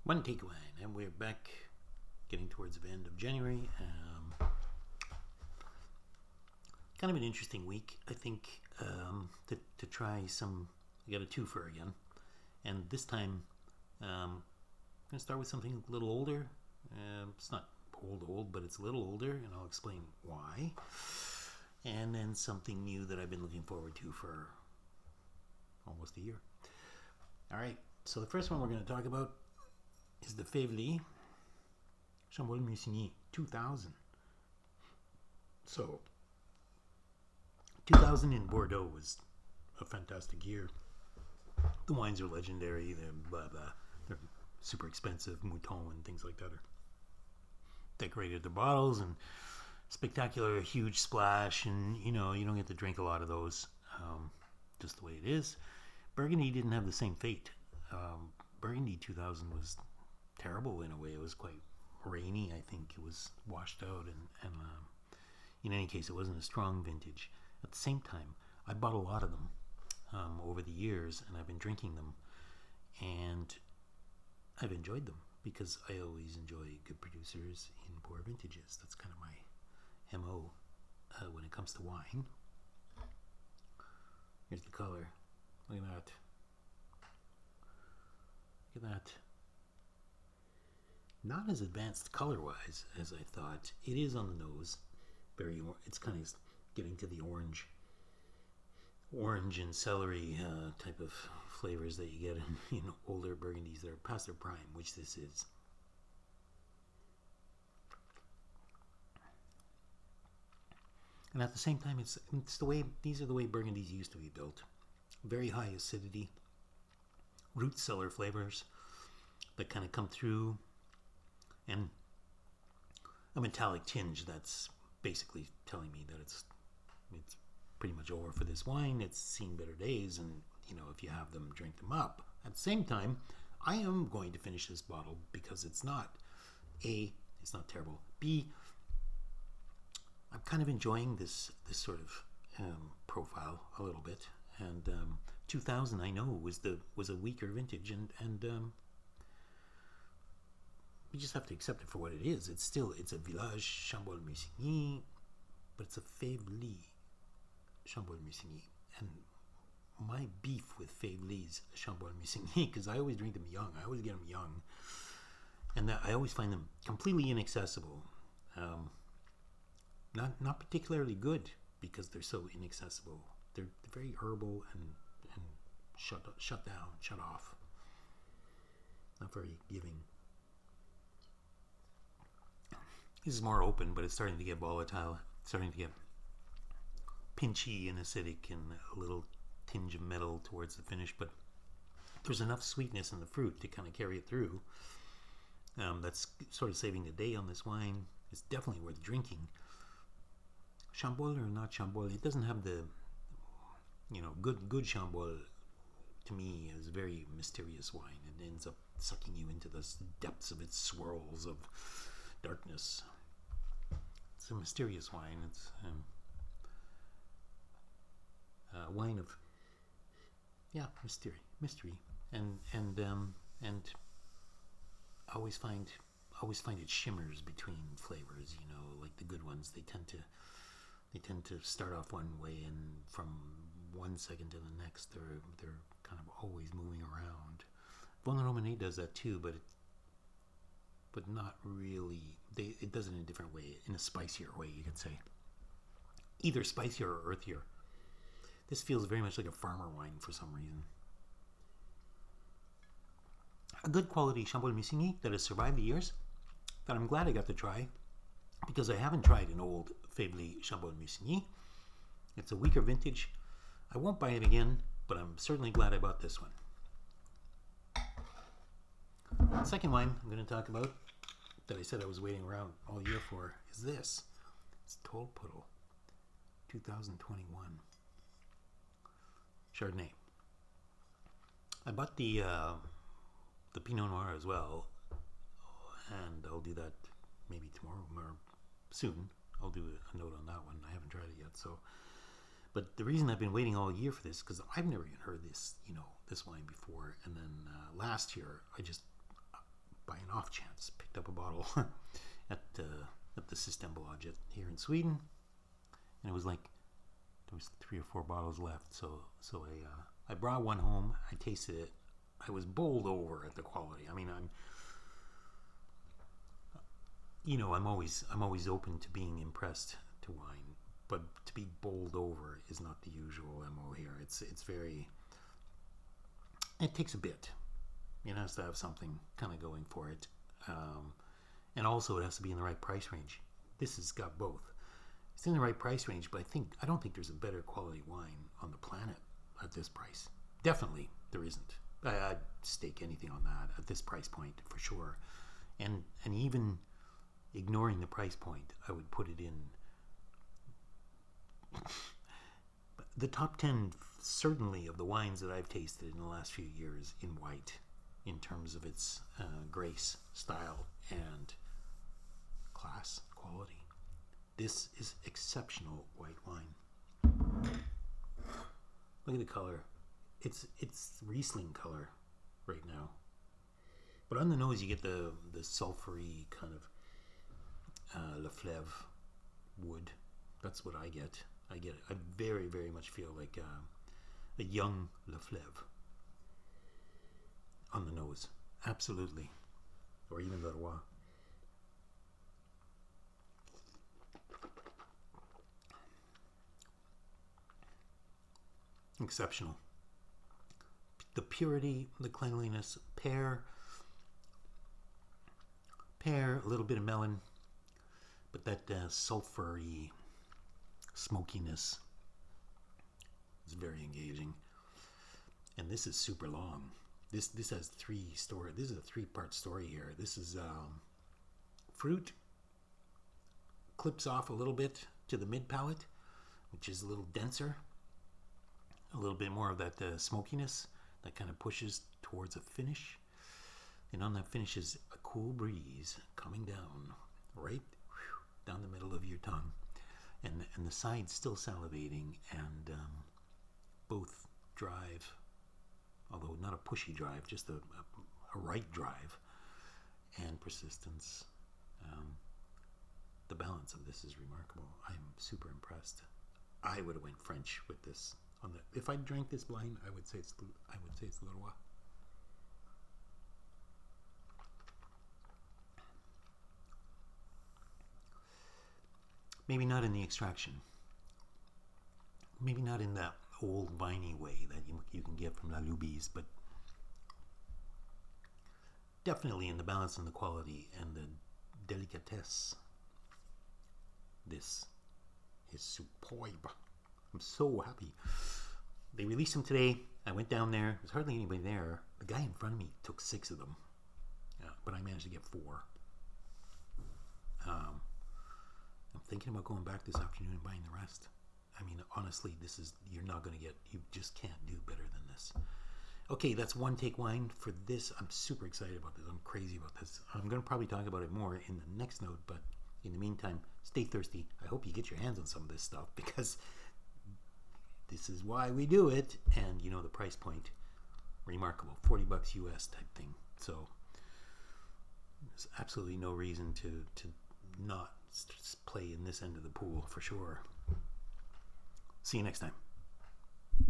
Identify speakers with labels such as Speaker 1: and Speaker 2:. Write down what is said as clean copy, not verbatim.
Speaker 1: One take wine, and we're back, getting towards the end of January. Kind of an interesting week, I think, to try some. I got a twofer again, and this time I'm going to start with something a little older. It's not old, but it's a little older, and I'll explain why. And then something new that I've been looking forward to for almost a year. All right, so the first one we're going to talk about is the Faiveley Chambolle Musigny 2000. So, 2000 in Bordeaux was a fantastic year. The wines are legendary. They're blah blah. They're super expensive, Mouton and things like that are decorated the bottles and spectacular, huge splash, and you don't get to drink a lot of those. Just the way it is. Burgundy didn't have the same fate. Burgundy 2000 was terrible in a way. It was quite rainy. I think it was washed out, and in any case, it wasn't a strong vintage. At the same time, I bought a lot of them over the years, and I've been drinking them, and I've enjoyed them because I always enjoy good producers in poor vintages. That's kind of my MO when it comes to wine. Here's the color. Look at that. Look at that. Not as advanced color-wise as I thought. It is on the nose. It's kind of getting to the orange and celery type of flavors that you get in older Burgundies that are past their prime, which this is. And at the same time, it's the way these are the way Burgundies used to be built. Very high acidity, root cellar flavors that kind of come through, and a metallic tinge that's basically telling me that it's pretty much over for this wine. It's seen better days, and if you have them, drink them up. At the same time, I am going to finish this bottle because it's not terrible. B, I'm kind of enjoying this sort of profile a little bit, and 2000 I know was a weaker vintage, and we just have to accept it for what it is. It's a Village Chambolle Musigny, but it's a Faiveley Chambolle Musigny, and my beef with Faiveley's Chambolle Musigny, because I always drink them young. I always get them young, and I always find them completely inaccessible. Not particularly good because they're so inaccessible. They're very herbal and shut down, shut off. Not very giving. This is more open, but it's starting to get volatile. It's starting to get pinchy and acidic and a little tinge of metal towards the finish, but there's enough sweetness in the fruit to kind of carry it through. That's sort of saving the day on this wine. It's definitely worth drinking. Chambolle or not Chambolle, it doesn't have the, good Chambolle to me is a very mysterious wine. It ends up sucking you into the depths of its swirls of darkness. It's a mysterious wine. It's a wine of mystery, and I always find it shimmers between flavors. Like the good ones, they tend to start off one way, and from 1 second to the next, they're kind of always moving around. Von Romanée does that too, but not really. It does it in a different way, in a spicier way, you could say. Either spicier or earthier. This feels very much like a farmer wine for some reason. A good quality Chambolle Musigny that has survived the years, that I'm glad I got to try, because I haven't tried an old Faiveley Chambolle Musigny. It's a weaker vintage. I won't buy it again, but I'm certainly glad I bought this one. The second wine I'm going to talk about, that I said I was waiting around all year for, is this. It's Tolpuddle 2021 Chardonnay. I bought the Pinot Noir as well, and I'll do that maybe tomorrow or soon. I'll do a note on that one. I haven't tried it yet. But the reason I've been waiting all year for this, because I've never even heard this wine before. And then last year, I just off chance, picked up a bottle at the Systembolaget here in Sweden, and it was like there was 3 or 4 bottles left. So I brought one home. I tasted it. I was bowled over at the quality. I mean, I'm always open to being impressed to wine, but to be bowled over is not the usual MO here. It's very. It takes a bit. It has to have something kind of going for it, and also it has to be in the right price range. This has got both. It's in the right price range, but I don't think there's a better quality wine on the planet at this price. Definitely, there isn't. I'd stake anything on that at this price point for sure, and even ignoring the price point, I would put it in the top 10 certainly of the wines that I've tasted in the last few years in white, in terms of its grace, style, and class, quality. This is exceptional white wine. Look at the color. It's Riesling color right now. But on the nose you get the sulfury kind of Leflaive wood. That's what I get. I very, very much feel like a young Leflaive on the nose. Absolutely. Or even Leroy. Exceptional. The purity, the cleanliness, pear, a little bit of melon, but that sulfury smokiness is very engaging. And this is super long. This has 3 story. This is a 3-part story here. This is fruit clips off a little bit to the mid palate, which is a little denser. A little bit more of that smokiness that kind of pushes towards a finish. And on that finish is a cool breeze coming down, right down the middle of your tongue. And the sides still salivating, and both drive, although not a pushy drive, just a right drive, and persistence. The balance of this is remarkable. I'm super impressed. I would have went French with this. If I drank this blind, I would say it's Leroy. Maybe not in the extraction. Maybe not in that old viney way that you can get from La Lubie's, but definitely in the balance and the quality and the delicatesse. This is superb. I'm so happy. They released them today. I went down there. There's hardly anybody there. The guy in front of me took 6 of them, but I managed to get 4. I'm thinking about going back this afternoon and buying the rest. I mean, honestly, you're not going to get, you just can't do better than this. Okay, that's One Take Wine for this. I'm super excited about this. I'm crazy about this. I'm going to probably talk about it more in the next note, but in the meantime, stay thirsty. I hope you get your hands on some of this stuff, because this is why we do it. And the price point, remarkable, $40 US type thing. So there's absolutely no reason to not play in this end of the pool for sure. See you next time.